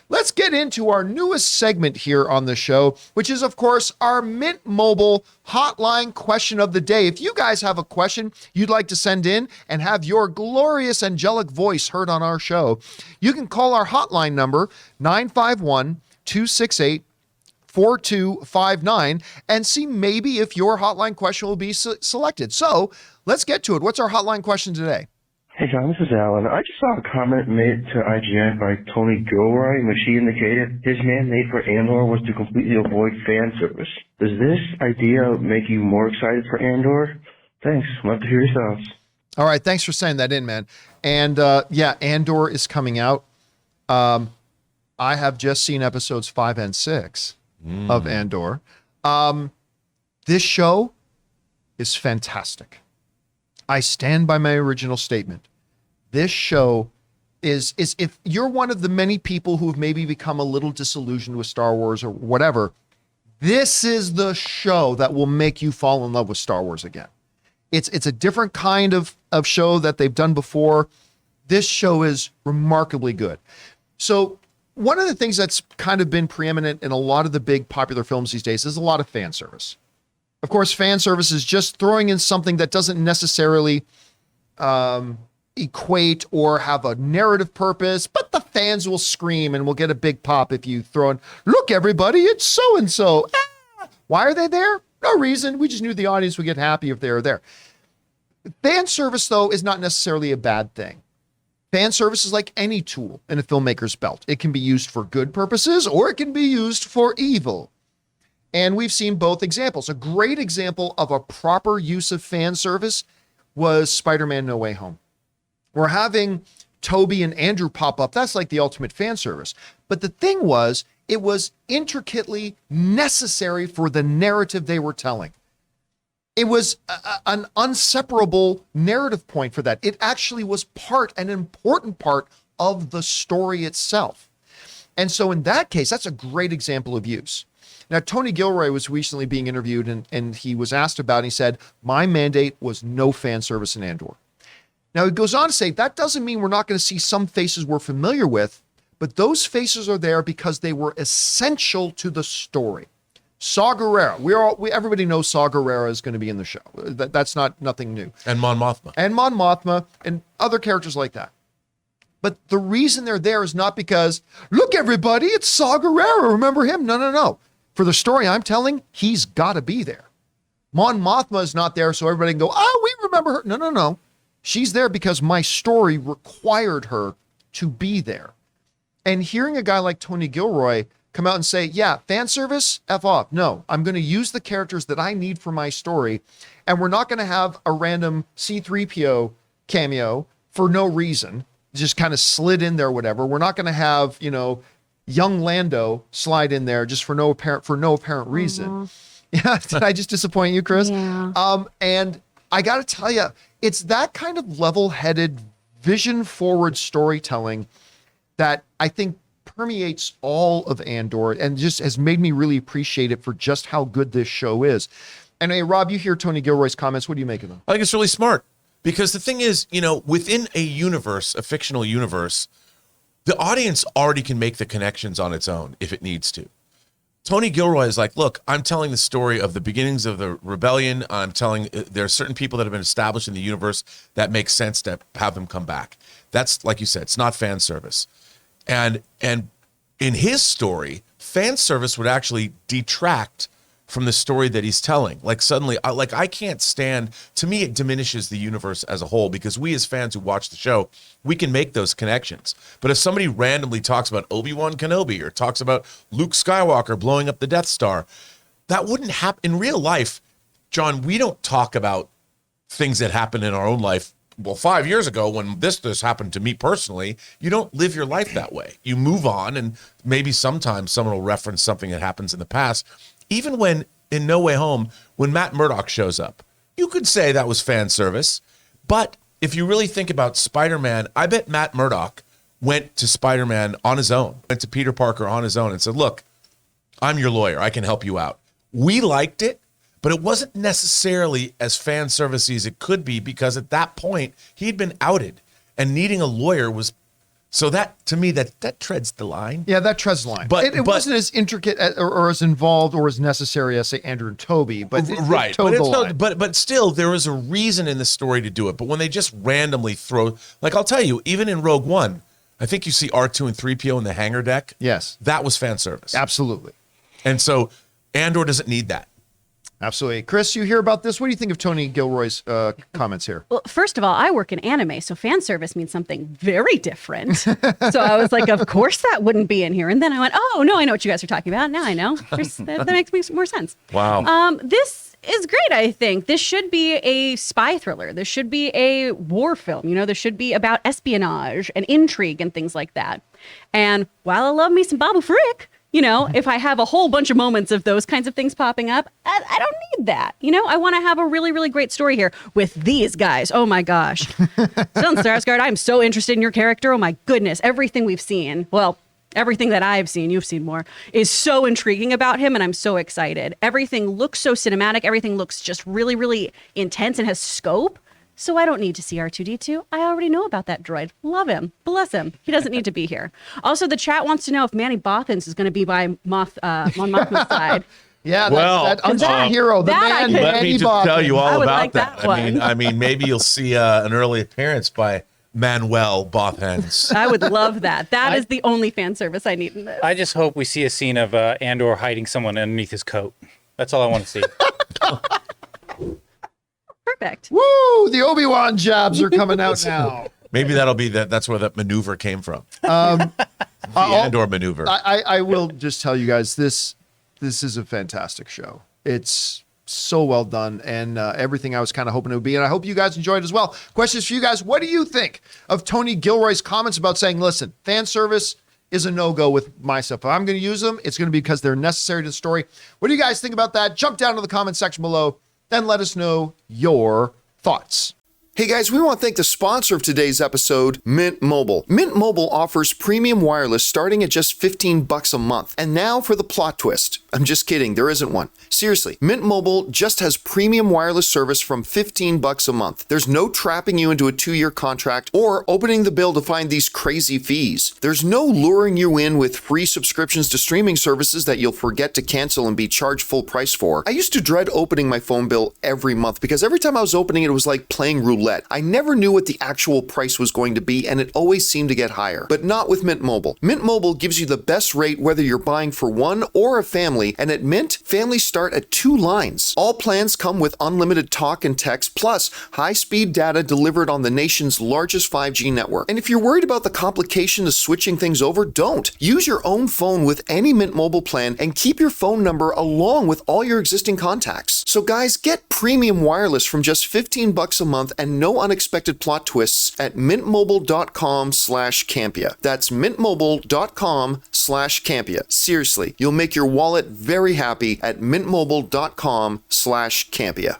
let's get into our newest segment here on the show, which is, of course, our Mint Mobile hotline question of the day. If you guys have a question you'd like to send in and have your glorious angelic voice heard on our show, you can call our hotline number 951-268-4259 and see maybe if your hotline question will be selected. So let's get to it. What's our hotline question today? Hey, John, this is Alan. I just saw a comment made to IGN by Tony Gilroy, which he indicated his mandate for Andor was to completely avoid fan service. Does this idea make you more excited for Andor? Thanks. Love to hear your thoughts. All right. Thanks for sending that in, man. And yeah, Andor is coming out. I have just seen episodes 5 and 6 of Andor. This show is fantastic. I stand by my original statement. This show is if you're one of the many people who have maybe become a little disillusioned with Star Wars or whatever, this is the show that will make you fall in love with Star Wars again. It's a different kind of show that they've done before. This show is remarkably good. So one of the things that's kind of been preeminent in a lot of the big popular films these days is a lot of fan service. Of course, fan service is just throwing in something that doesn't necessarily equate or have a narrative purpose, but the fans will scream and will get a big pop if you throw in, look, everybody, it's so-and-so. Why are they there? No reason. We just knew the audience would get happy if they were there. Fan service, though, is not necessarily a bad thing. Fan service is like any tool in a filmmaker's belt. It can be used for good purposes or it can be used for evil. And we've seen both examples. A great example of a proper use of fan service was Spider-Man No Way Home. We're having Toby and Andrew pop up. That's like the ultimate fan service. But the thing was, it was intricately necessary for the narrative they were telling. It was an inseparable narrative point for that. It actually was an important part of the story itself. And so in that case, that's a great example of use. Now, Tony Gilroy was recently being interviewed and he was asked about it. He said, my mandate was no fan service in Andor. Now, he goes on to say, that doesn't mean we're not going to see some faces we're familiar with, but those faces are there because they were essential to the story. Saw Gerrera. Everybody knows Saw Gerrera is going to be in the show. That's nothing new. And Mon Mothma. And other characters like that. But the reason they're there is not because, look, everybody, it's Saw Gerrera. Remember him? No. For the story I'm telling, he's got to be there. Mon Mothma is not there, so everybody can go, oh, we remember her. No. She's there because my story required her to be there. And hearing a guy like Tony Gilroy come out and say, yeah, fan service, F off. No, I'm going to use the characters that I need for my story. And we're not going to have a random C-3PO cameo for no reason. Just kind of slid in there, whatever. We're not going to have, young Lando slide in there just for no apparent reason. Yeah, did I just disappoint you, Chris? Yeah. And I got to tell you, it's that kind of level-headed, vision-forward storytelling that I think permeates all of Andor and just has made me really appreciate it for just how good this show is. And hey, Rob, you hear Tony Gilroy's comments. What do you make of them? I think it's really smart because the thing is, within a universe, a fictional universe, the audience already can make the connections on its own if it needs to. Tony Gilroy is like, look, I'm telling the story of the beginnings of the rebellion. There are certain people that have been established in the universe that makes sense to have them come back. That's, like you said, it's not fan service. And in his story, fan service would actually detract from the story that he's telling. Like suddenly, I can't stand, to me, it diminishes the universe as a whole because we as fans who watch the show, we can make those connections. But if somebody randomly talks about Obi-Wan Kenobi or talks about Luke Skywalker blowing up the Death Star, that wouldn't happen in real life. John, we don't talk about things that happen in our own life. Well, 5 years ago when this happened to me personally, you don't live your life that way. You move on and maybe sometimes someone will reference something that happens in the past. Even when in No Way Home, when Matt Murdock shows up, you could say that was fan service. But if you really think about Spider-Man, I bet Matt Murdock went to Spider-Man on his own, went to Peter Parker on his own and said, look, I'm your lawyer. I can help you out. We liked it, but it wasn't necessarily as fan servicey as it could be because at that point, he'd been outed and needing a lawyer was So that, to me, that treads the line. Yeah, that treads the line. But- it but- wasn't as intricate or as involved or as necessary as, say, Andrew and Toby. But Right. it towed the line. But still, there was a reason in the story to do it. But when they just randomly throw, like I'll tell you, even in Rogue One, I think you see R2 and 3PO in the hangar deck. Yes. That was fan service. Absolutely. And so Andor doesn't need that. Absolutely. Chris, you hear about this? What do you think of Tony Gilroy's comments here? Well, first of all, I work in anime, so fan service means something very different. So I was like, of course that wouldn't be in here. And then I went, oh, no, I know what you guys are talking about. Now I know. That makes me more sense. Wow. This is great, I think. This should be a spy thriller. This should be a war film. You know, this should be about espionage and intrigue and things like that. And while I love me some Babu Frick, you know, if I have a whole bunch of moments of those kinds of things popping up, I don't need that. You know, I want to have a really, really great story here with these guys. Oh my gosh. Stellan Skarsgård, I'm so interested in your character. Oh my goodness. Everything we've seen, well, everything that I've seen, you've seen more, is so intriguing about him, and I'm so excited. Everything looks so cinematic. Everything looks just really, really intense and has scope. So I don't need to see R2-D2. I already know about that droid. Love him. Bless him. He doesn't need to be here. Also, the chat wants to know if Manny Bothans is going to be by on Mothma's side. Yeah, Well, that unsung hero, the that I man, could- Let Manny me just tell you I all would about like that. that one. I mean, maybe you'll see an early appearance by Manuel Bothans. I would love that. That is the only fan service I need in this. I just hope we see a scene of Andor hiding someone underneath his coat. That's all I want to see. Perfect. Woo! The Obi-Wan jabs are coming out now. Maybe that'll be that's where that maneuver came from. The Andor maneuver. I will just tell you guys, this is a fantastic show. It's so well done, and everything I was kind of hoping it would be, and I hope you guys enjoyed it as well. Questions for you guys. What do you think of Tony Gilroy's comments about saying, listen, fan service is a no-go with my stuff. If I'm going to use them, it's going to be because they're necessary to the story. What do you guys think about that? Jump down to the comment section below, then let us know your thoughts. Hey guys, we want to thank the sponsor of today's episode, Mint Mobile. Mint Mobile offers premium wireless starting at just $15 a month. And now for the plot twist. I'm just kidding, there isn't one. Seriously, Mint Mobile just has premium wireless service from $15 a month. There's no trapping you into a 2-year contract or opening the bill to find these crazy fees. There's no luring you in with free subscriptions to streaming services that you'll forget to cancel and be charged full price for. I used to dread opening my phone bill every month because every time I was opening it, it was like playing roulette. I never knew what the actual price was going to be, and it always seemed to get higher. But not with Mint Mobile. Mint Mobile gives you the best rate whether you're buying for one or a family, and at Mint, families start at 2 lines. All plans come with unlimited talk and text, plus high-speed data delivered on the nation's largest 5G network. And if you're worried about the complication of switching things over, don't. Use your own phone with any Mint Mobile plan and keep your phone number along with all your existing contacts. So guys, get premium wireless from just $15 a month and no unexpected plot twists at mintmobile.com/Campea. That's mintmobile.com/Campea. Seriously, you'll make your wallet very happy at mintmobile.com/Campea.